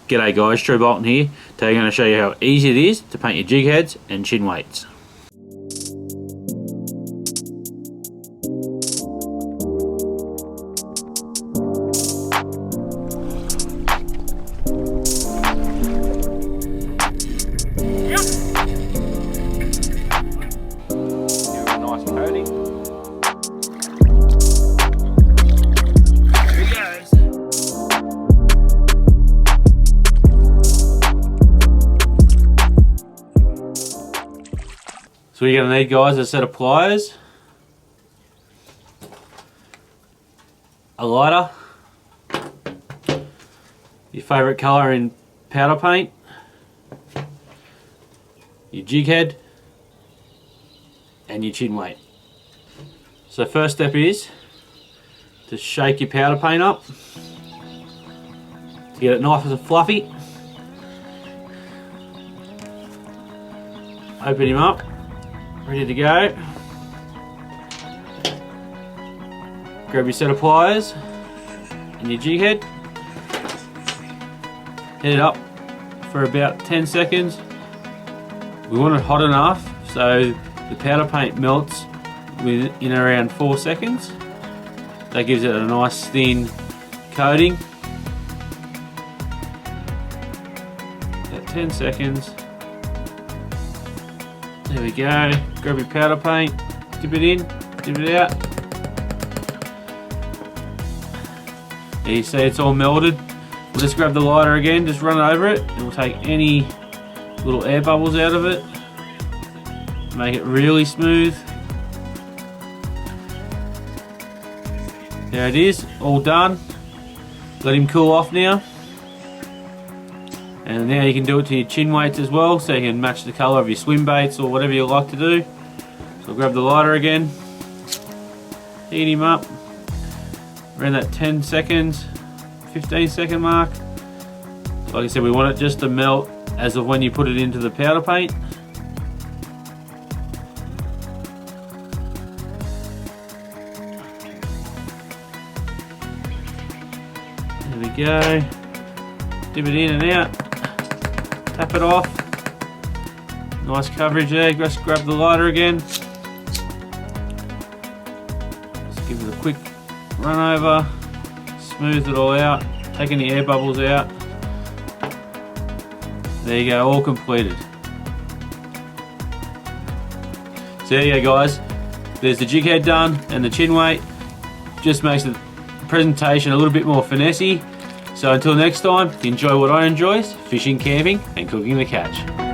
G'day guys, True Bolton here. Today I'm going to show you how easy it is to paint your jig heads and chin weights. Give it a nice coating. So what you're going to need, guys, is a set of pliers, a lighter, your favourite colour in powder paint, your jig head, and your chin weight. So first step is to shake your powder paint up to get it nice and fluffy. Open him up. Ready to go. Grab your set of pliers and your jig head. Heat it up for about 10 seconds. We want it hot enough so the powder paint melts in around 4 seconds. That gives it a nice thin coating. About 10 seconds. There we go. Grab your powder paint, dip it in, dip it out. There you see it's all melted. We'll just grab the lighter again, just run it over it, and we'll take any little air bubbles out of it. Make it really smooth. There it is, all done. Let him cool off now. And now you can do it to your chin weights as well, so you can match the colour of your swim baits or whatever you like to do. So grab the lighter again, heat him up, around that 10 seconds, 15 second mark. Like I said, we want it just to melt as of when you put it into the powder paint. There we go, dip it in and out. Tap it off. Nice coverage there. Just grab the lighter again. Just give it a quick run over. Smooth it all out. Take any air bubbles out. There you go, all completed. So there you go, guys. There's the jig head done and the chin weight. Just makes the presentation a little bit more finessey. So until next time, enjoy what I enjoy, fishing, camping and cooking the catch.